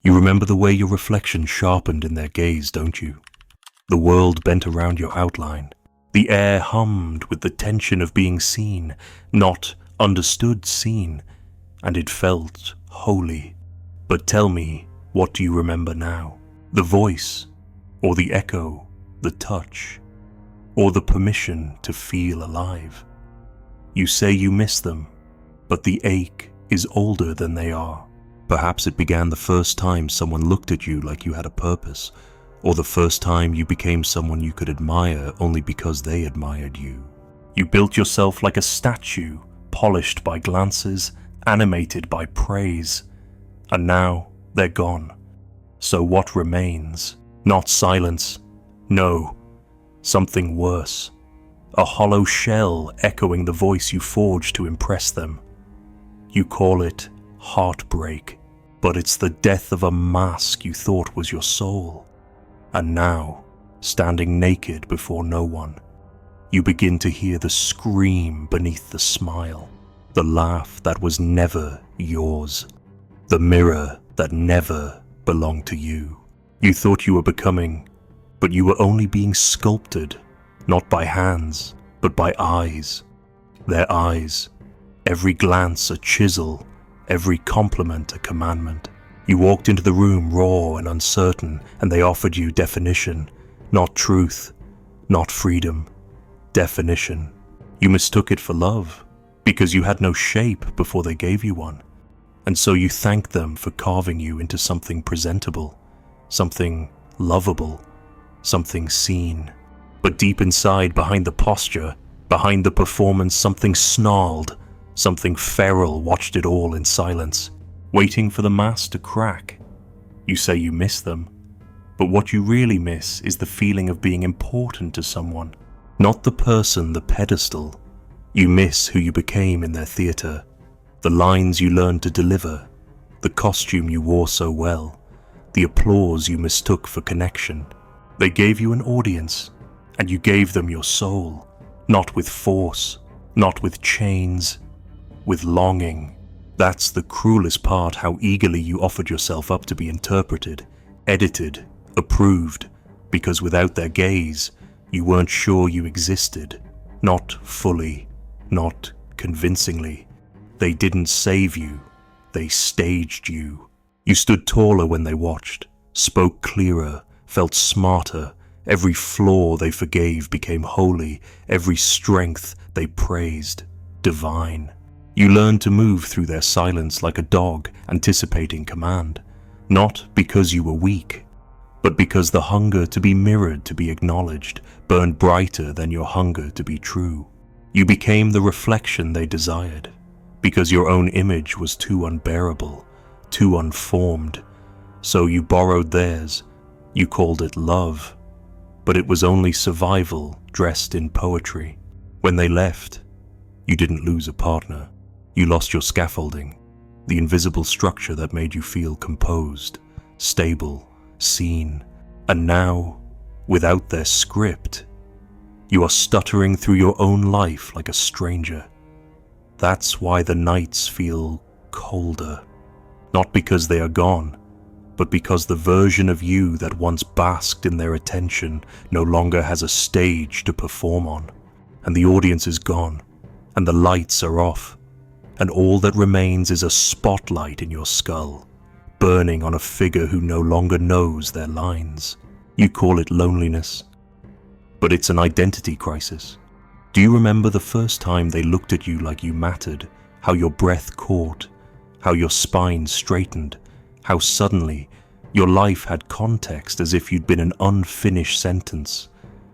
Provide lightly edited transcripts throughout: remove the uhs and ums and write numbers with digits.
You remember the way your reflection sharpened in their gaze, don't you? The world bent around your outline. The air hummed with the tension of being seen, not understood seen, and it felt holy. But tell me, what do you remember now? The voice, or the echo, the touch, or the permission to feel alive? You say you miss them, but the ache is older than they are. Perhaps it began the first time someone looked at you like you had a purpose, or the first time you became someone you could admire only because they admired you. You built yourself like a statue, polished by glances, animated by praise, and now they're gone. So what remains? Not silence. No, something worse. A hollow shell echoing the voice you forged to impress them. You call it heartbreak, but it's the death of a mask you thought was your soul. And now, standing naked before no one, you begin to hear the scream beneath the smile, the laugh that was never yours, the mirror that never belonged to you. You thought you were becoming, but you were only being sculpted, not by hands, but by eyes. Their eyes, every glance a chisel, every compliment a commandment. You walked into the room raw and uncertain, and they offered you definition, not truth, not freedom. Definition. You mistook it for love, because you had no shape before they gave you one. And so you thanked them for carving you into something presentable, something lovable, something seen. But deep inside, behind the posture, behind the performance, something snarled, something feral watched it all in silence, waiting for the mask to crack. You say you miss them, but what you really miss is the feeling of being important to someone, not the person, the pedestal. You miss who you became in their theater, the lines you learned to deliver, the costume you wore so well, the applause you mistook for connection. They gave you an audience, and you gave them your soul, not with force, not with chains, with longing. That's the cruelest part, how eagerly you offered yourself up to be interpreted, edited, approved, because without their gaze, you weren't sure you existed. Not fully, not convincingly. They didn't save you, they staged you. You stood taller when they watched, spoke clearer, felt smarter. Every flaw they forgave became holy, every strength they praised, divine. You learned to move through their silence like a dog anticipating command, not because you were weak, but because the hunger to be mirrored, to be acknowledged, burned brighter than your hunger to be true. You became the reflection they desired, because your own image was too unbearable, too unformed. So you borrowed theirs, you called it love, but it was only survival dressed in poetry. When they left, you didn't lose a partner. You lost your scaffolding, the invisible structure that made you feel composed, stable, seen. And now, without their script, you are stuttering through your own life like a stranger. That's why the nights feel colder, not because they are gone, but because the version of you that once basked in their attention no longer has a stage to perform on, and the audience is gone, and the lights are off, and all that remains is a spotlight in your skull, burning on a figure who no longer knows their lines. You call it loneliness, but it's an identity crisis. Do you remember the first time they looked at you like you mattered, how your breath caught, how your spine straightened, how suddenly your life had context, as if you'd been an unfinished sentence,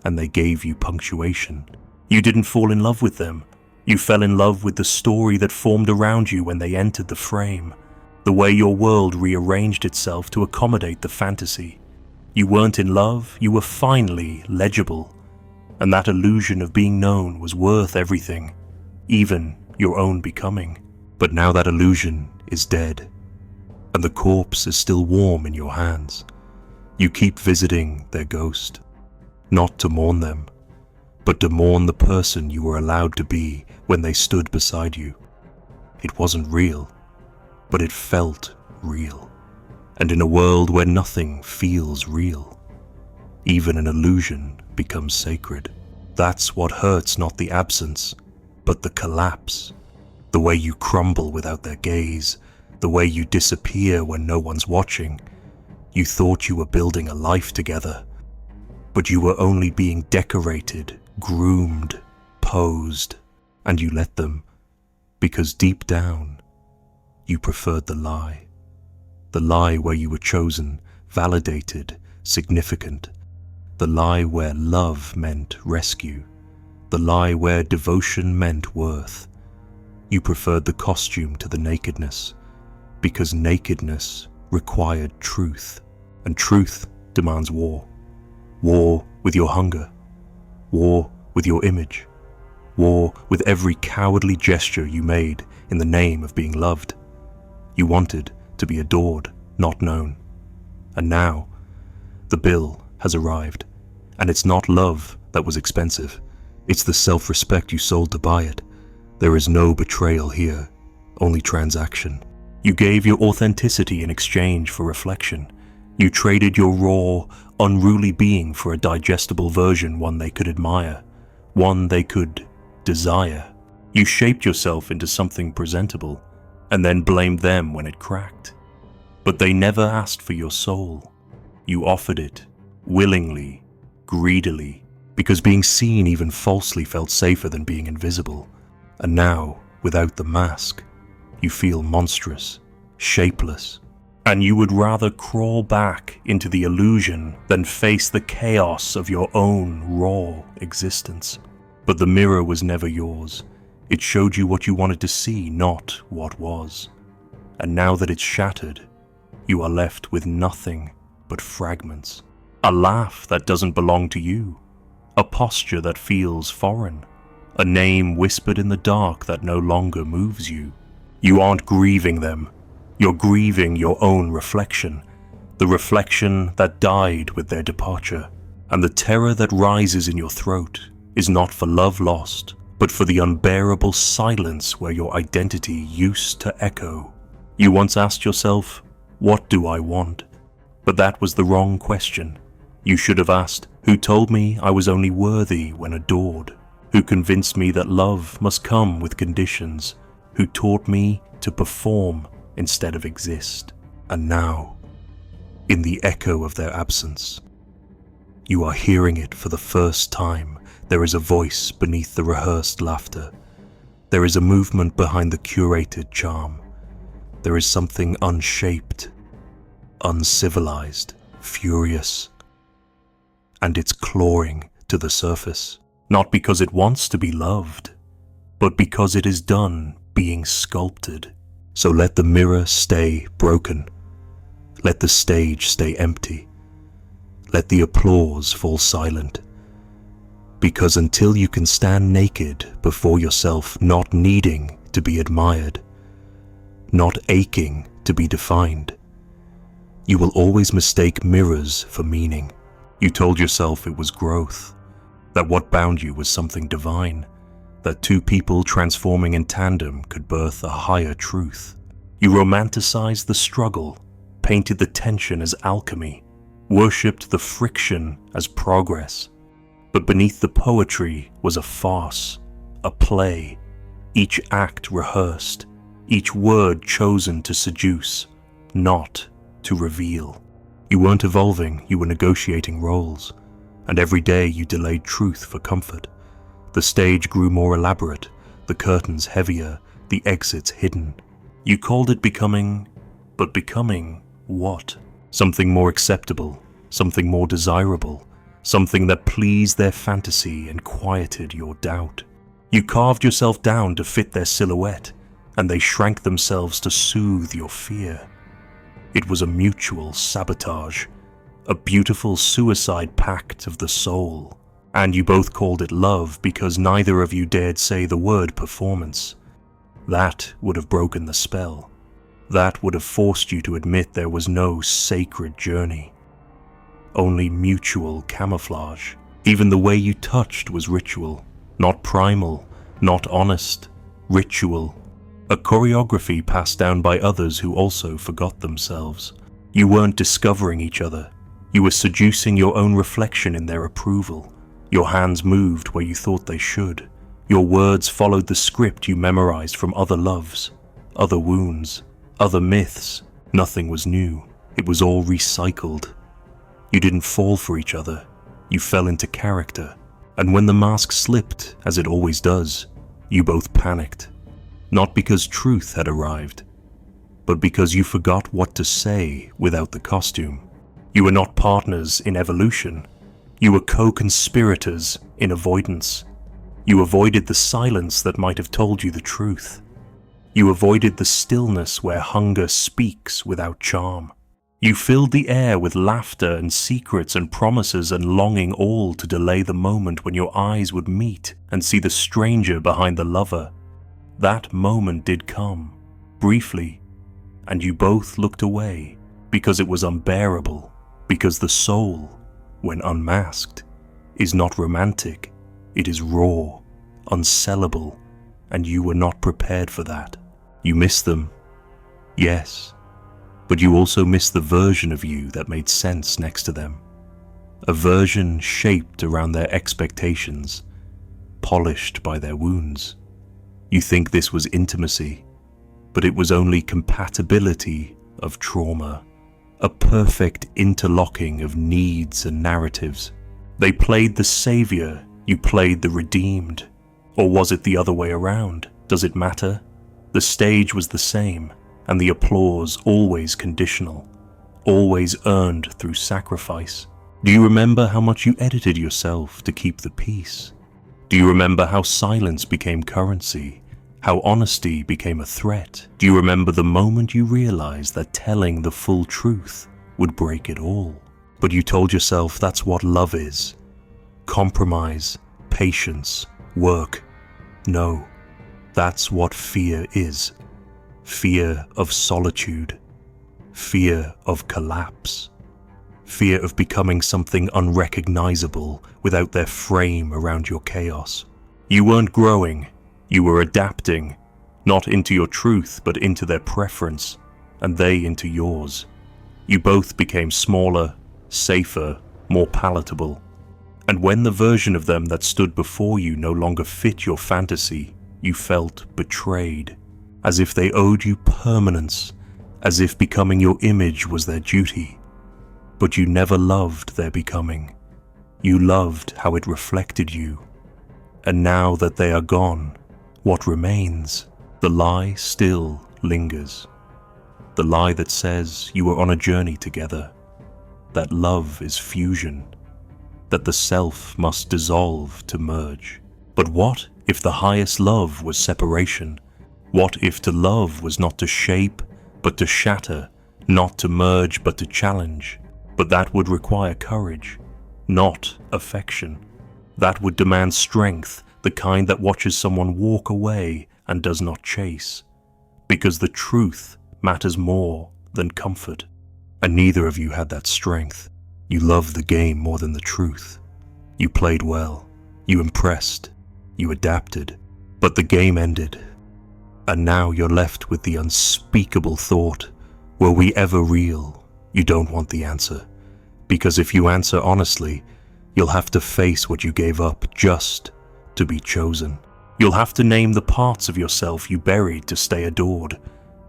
and they gave you punctuation? You didn't fall in love with them. You fell in love with the story that formed around you when they entered the frame, the way your world rearranged itself to accommodate the fantasy. You weren't in love, you were finally legible, and that illusion of being known was worth everything, even your own becoming. But now that illusion is dead, and the corpse is still warm in your hands. You keep visiting their ghost, not to mourn them, but to mourn the person you were allowed to be when they stood beside you. It wasn't real, but it felt real. And in a world where nothing feels real, even an illusion becomes sacred. That's what hurts, not the absence, but the collapse. The way you crumble without their gaze, the way you disappear when no one's watching. You thought you were building a life together, but you were only being decorated, groomed, posed, and you let them, because deep down, you preferred the lie. The lie where you were chosen, validated, significant. The lie where love meant rescue. The lie where devotion meant worth. You preferred the costume to the nakedness, because nakedness required truth, and truth demands war. War with your hunger. War with your image. War with every cowardly gesture you made in the name of being loved. You wanted to be adored, not known. And now, the bill has arrived, and it's not love that was expensive. It's the self-respect you sold to buy it. There is no betrayal here, only transaction. You gave your authenticity in exchange for reflection. You traded your raw, unruly being for a digestible version, one they could admire, one they could desire. You shaped yourself into something presentable, and then blamed them when it cracked. But they never asked for your soul. You offered it, willingly, greedily, because being seen even falsely felt safer than being invisible. And now, without the mask, you feel monstrous, shapeless, and you would rather crawl back into the illusion than face the chaos of your own raw existence. But the mirror was never yours. It showed you what you wanted to see, not what was. And now that it's shattered, you are left with nothing but fragments. A laugh that doesn't belong to you. A posture that feels foreign. A name whispered in the dark that no longer moves you. You aren't grieving them. You're grieving your own reflection. The reflection that died with their departure. And the terror that rises in your throat is not for love lost, but for the unbearable silence where your identity used to echo. You once asked yourself, "What do I want?" But that was the wrong question. You should have asked, "Who told me I was only worthy when adored? Who convinced me that love must come with conditions? Who taught me to perform instead of exist?" And now, in the echo of their absence, you are hearing it for the first time. There is a voice beneath the rehearsed laughter. There is a movement behind the curated charm. There is something unshaped, uncivilized, furious. And it's clawing to the surface, not because it wants to be loved, but because it is done being sculpted. So let the mirror stay broken. Let the stage stay empty. Let the applause fall silent. Because until you can stand naked before yourself, not needing to be admired, not aching to be defined, you will always mistake mirrors for meaning. You told yourself it was growth, that what bound you was something divine, that two people transforming in tandem could birth a higher truth. You romanticized the struggle, painted the tension as alchemy, worshipped the friction as progress. But beneath the poetry was a farce, a play, each act rehearsed, each word chosen to seduce, not to reveal. You weren't evolving, you were negotiating roles, and every day you delayed truth for comfort. The stage grew more elaborate, the curtains heavier, the exits hidden. You called it becoming, but becoming what? Something more acceptable, something more desirable, something that pleased their fantasy and quieted your doubt. You carved yourself down to fit their silhouette, and they shrank themselves to soothe your fear. It was a mutual sabotage, a beautiful suicide pact of the soul. And you both called it love because neither of you dared say the word performance. That would have broken the spell. That would have forced you to admit there was no sacred journey. Only mutual camouflage. Even the way you touched was ritual. Not primal, not honest. Ritual. A choreography passed down by others who also forgot themselves. You weren't discovering each other. You were seducing your own reflection in their approval. Your hands moved where you thought they should. Your words followed the script you memorized from other loves, other wounds, other myths. Nothing was new. It was all recycled. You didn't fall for each other. You fell into character. And when the mask slipped, as it always does, you both panicked. Not because truth had arrived, but because you forgot what to say without the costume. You were not partners in evolution. You were co-conspirators in avoidance. You avoided the silence that might have told you the truth. You avoided the stillness where hunger speaks without charm. You filled the air with laughter and secrets and promises and longing, all to delay the moment when your eyes would meet and see the stranger behind the lover. That moment did come, briefly, and you both looked away because it was unbearable, because the soul, when unmasked, is not romantic, it is raw, unsellable, and you were not prepared for that. You missed them, yes, but you also missed the version of you that made sense next to them. A version shaped around their expectations, polished by their wounds. You think this was intimacy, but it was only compatibility of trauma, a perfect interlocking of needs and narratives. They played the savior, you played the redeemed. Or was it the other way around? Does it matter? The stage was the same, and the applause always conditional, always earned through sacrifice. Do you remember how much you edited yourself to keep the peace? Do you remember how silence became currency? How honesty became a threat? Do you remember the moment you realized that telling the full truth would break it all? But you told yourself that's what love is. Compromise, patience, work. No, that's what fear is. Fear of solitude. Fear of collapse. Fear of becoming something unrecognizable without their frame around your chaos. You weren't growing. You were adapting, not into your truth, but into their preference, and they into yours. You both became smaller, safer, more palatable. And when the version of them that stood before you no longer fit your fantasy, you felt betrayed, as if they owed you permanence, as if becoming your image was their duty. But you never loved their becoming. You loved how it reflected you. And now that they are gone, what remains? The lie still lingers. The lie that says you were on a journey together, that love is fusion, that the self must dissolve to merge. But what if the highest love was separation? What if to love was not to shape, but to shatter, not to merge, but to challenge? But that would require courage, not affection. That would demand strength, the kind that watches someone walk away and does not chase. Because the truth matters more than comfort. And neither of you had that strength. You loved the game more than the truth. You played well. You impressed. You adapted. But the game ended. And now you're left with the unspeakable thought, were we ever real? You don't want the answer. Because if you answer honestly, you'll have to face what you gave up just to be chosen. You'll have to name the parts of yourself you buried to stay adored.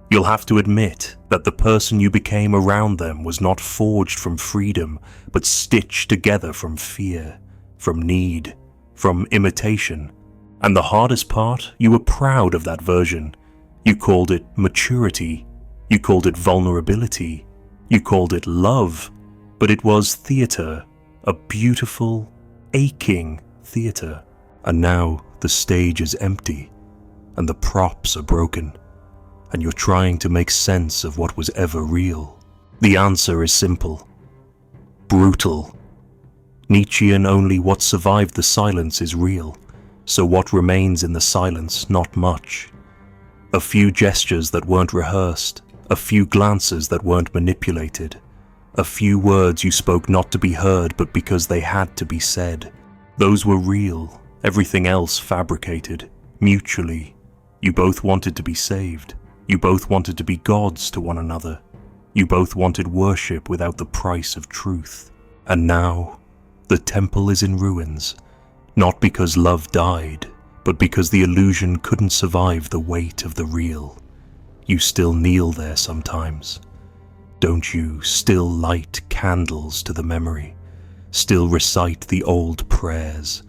You'll have to admit that the person you became around them was not forged from freedom, but stitched together from fear, from need, from imitation. And the hardest part, you were proud of that version. You called it maturity. You called it vulnerability. You called it love. But it was theater, a beautiful, aching theater. And now the stage is empty, and the props are broken, and you're trying to make sense of what was ever real. The answer is simple. Brutal. Nietzschean, only what survived the silence is real, so what remains in the silence, not much. A few gestures that weren't rehearsed, a few glances that weren't manipulated, a few words you spoke not to be heard but because they had to be said. Those were real. Everything else fabricated, mutually. You both wanted to be saved. You both wanted to be gods to one another. You both wanted worship without the price of truth. And now, the temple is in ruins, not because love died, but because the illusion couldn't survive the weight of the real. You still kneel there sometimes. Don't you still light candles to the memory? Still recite the old prayers?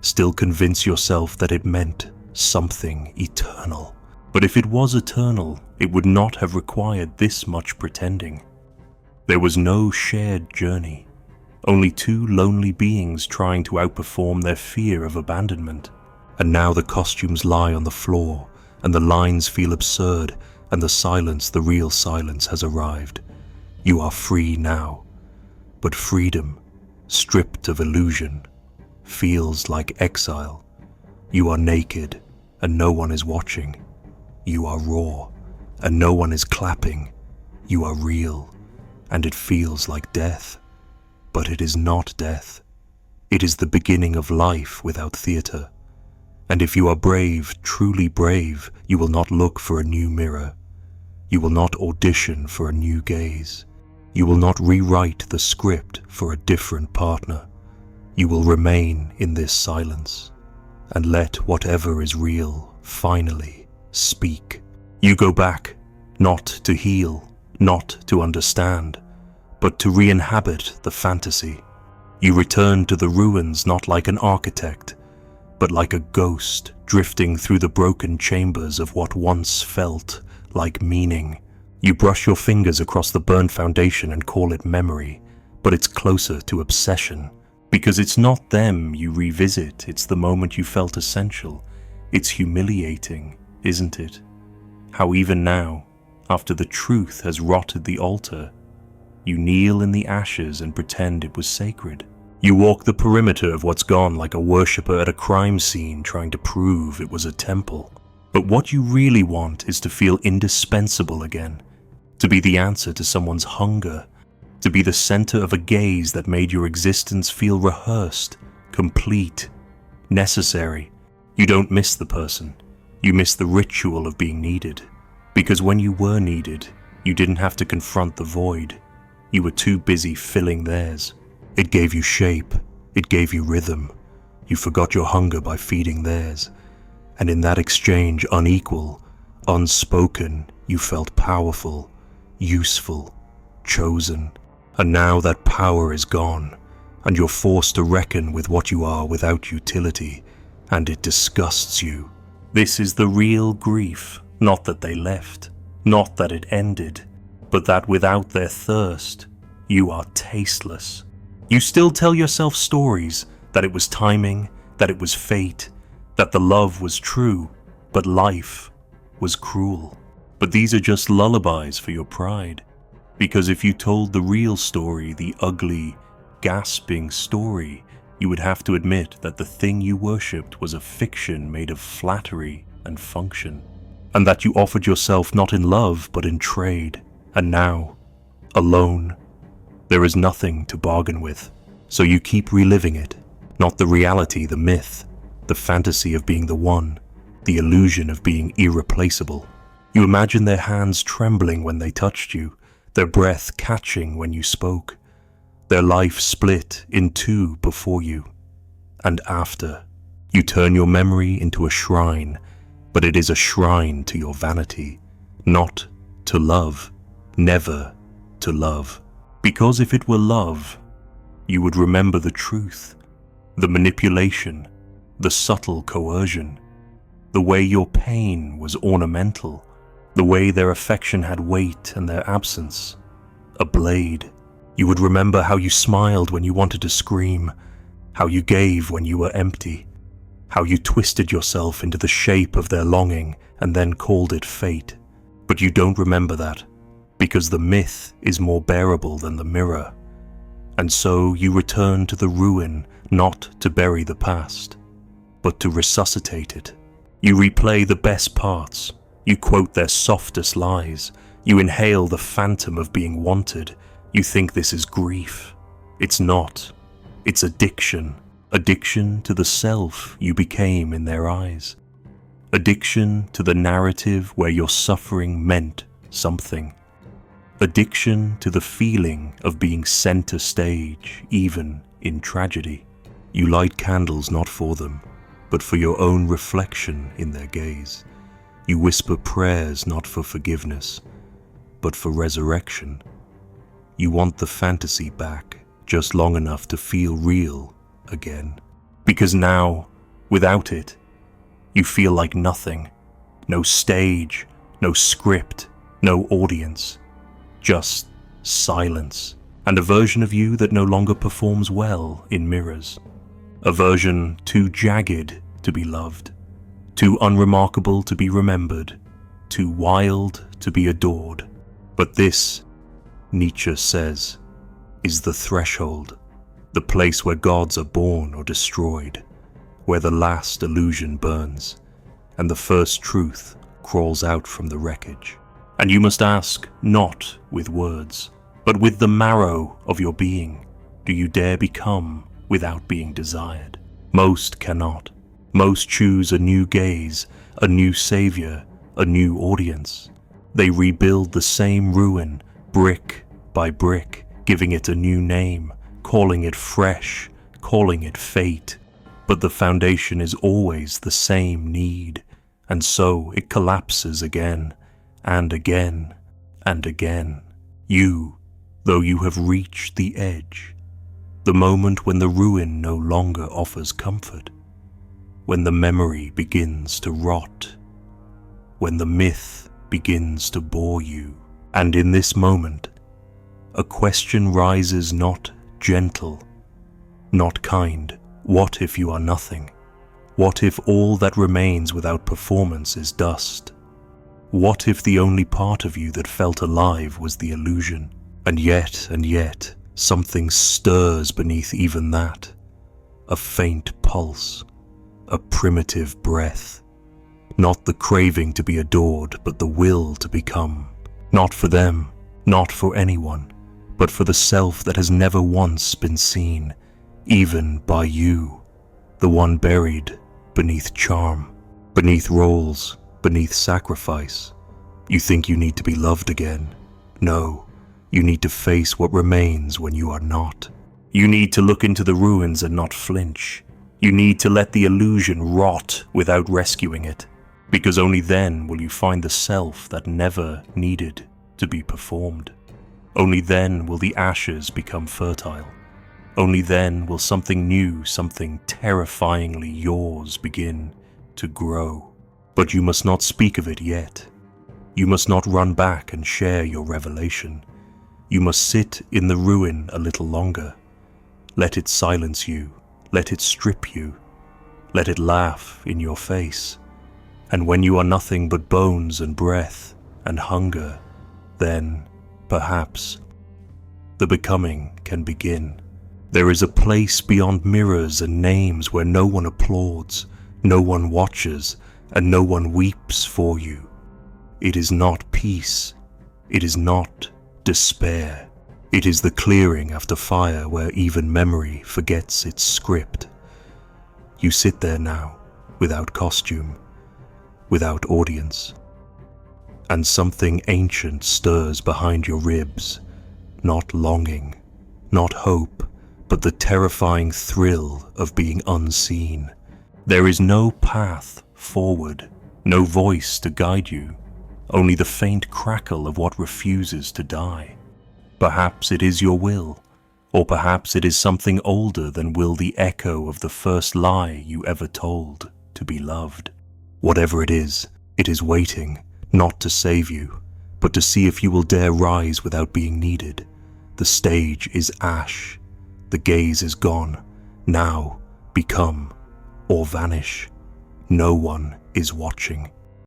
Still convince yourself that it meant something eternal? But if it was eternal, it would not have required this much pretending. There was no shared journey, only two lonely beings trying to outperform their fear of abandonment. And now the costumes lie on the floor, and the lines feel absurd, and the silence, the real silence, has arrived. You are free now, but freedom, stripped of illusion, feels like exile. You are naked, and no one is watching. You are raw, and no one is clapping. You are real, and it feels like death. But it is not death. It is the beginning of life without theatre. And if you are brave, truly brave, you will not look for a new mirror. You will not audition for a new gaze. You will not rewrite the script for a different partner. You will remain in this silence and let whatever is real finally speak. You go back, not to heal, not to understand, but to re-inhabit the fantasy. You return to the ruins not like an architect, but like a ghost drifting through the broken chambers of what once felt like meaning. You brush your fingers across the burned foundation and call it memory, but it's closer to obsession, because it's not them you revisit, it's the moment you felt essential. It's humiliating, isn't it? How even now, after the truth has rotted the altar, you kneel in the ashes and pretend it was sacred. You walk the perimeter of what's gone like a worshipper at a crime scene trying to prove it was a temple. But what you really want is to feel indispensable again, to be the answer to someone's hunger, to be the center of a gaze that made your existence feel rehearsed, complete, necessary. You don't miss the person. You miss the ritual of being needed. Because when you were needed, you didn't have to confront the void. You were too busy filling theirs. It gave you shape. It gave you rhythm. You forgot your hunger by feeding theirs. And in that exchange, unequal, unspoken, you felt powerful, useful, chosen. And now that power is gone, and you're forced to reckon with what you are without utility, and it disgusts you. This is the real grief, not that they left, not that it ended, but that without their thirst, you are tasteless. You still tell yourself stories, that it was timing, that it was fate, that the love was true, but life was cruel. But these are just lullabies for your pride, because if you told the real story, the ugly, gasping story, you would have to admit that the thing you worshipped was a fiction made of flattery and function, and that you offered yourself not in love but in trade. And now, alone, there is nothing to bargain with, so you keep reliving it, not the reality, the myth, the fantasy of being the one, the illusion of being irreplaceable. You imagine their hands trembling when they touched you, their breath catching when you spoke, their life split in two before you and after. You turn your memory into a shrine, but it is a shrine to your vanity, not to love, never to love. Because if it were love, you would remember the truth, the manipulation, the subtle coercion, the way your pain was ornamental, the way their affection had weight and their absence a blade. You would remember how you smiled when you wanted to scream, how you gave when you were empty, how you twisted yourself into the shape of their longing and then called it fate. But you don't remember that, because the myth is more bearable than the mirror. And so you return to the ruin, not to bury the past, but to resuscitate it. You replay the best parts, you quote their softest lies, you inhale the phantom of being wanted. You think this is grief. It's not. It's addiction. Addiction to the self you became in their eyes. Addiction to the narrative where your suffering meant something. addiction to the feeling of being center stage, even in tragedy. You light candles not for them, but for your own reflection in their gaze. You whisper prayers not for forgiveness, but for resurrection. You want the fantasy back, just long enough to feel real again. Because now, without it, you feel like nothing. No stage, no script, no audience. Just silence, and a version of you that no longer performs well in mirrors. A version too jagged to be loved, too unremarkable to be remembered, too wild to be adored. But this, Nietzsche says, is the threshold, the place where gods are born or destroyed, where the last illusion burns, and the first truth crawls out from the wreckage. And you must ask, not with words, but with the marrow of your being, do you dare become without being desired? Most cannot. Most choose a new gaze, a new savior, a new audience. They rebuild the same ruin, brick by brick, giving it a new name, calling it fresh, calling it fate. But the foundation is always the same need, and so it collapses again, and again, and again. You, though you have reached the edge, the moment when the ruin no longer offers comfort, when the memory begins to rot, when the myth begins to bore you. And in this moment, a question rises, not gentle, not kind. What if you are nothing? What if all that remains without performance is dust? What if the only part of you that felt alive was the illusion? And yet, something stirs beneath even that. A faint pulse, a primitive breath. Not the craving to be adored, but the will to become. Not for them, not for anyone, but for the self that has never once been seen, even by you. The one buried beneath charm, beneath roles, beneath sacrifice. You think you need to be loved again. No, you need to face what remains when you are not. You need to look into the ruins and not flinch. You need to let the illusion rot without rescuing it, because only then will you find the self that never needed to be performed. Only then will the ashes become fertile. Only then will something new, something terrifyingly yours begin to grow. But you must not speak of it yet. You must not run back and share your revelation. You must sit in the ruin a little longer. Let it silence you. Let it strip you. Let it laugh in your face. And when you are nothing but bones and breath and hunger, then, perhaps, the becoming can begin. There is a place beyond mirrors and names where no one applauds, no one watches, and no one weeps for you. It is not peace. It is not despair. It is the clearing after fire where even memory forgets its script. You sit there now, without costume, without audience, and something ancient stirs behind your ribs, not longing, not hope, but the terrifying thrill of being unseen. There is no path forward, no voice to guide you, only the faint crackle of what refuses to die. Perhaps it is your will, or perhaps it is something older than will, the echo of the first lie you ever told to be loved. Whatever it is waiting, not to save you, but to see if you will dare rise without being needed. The stage is ash, the gaze is gone. Now become or vanish. No one is watching.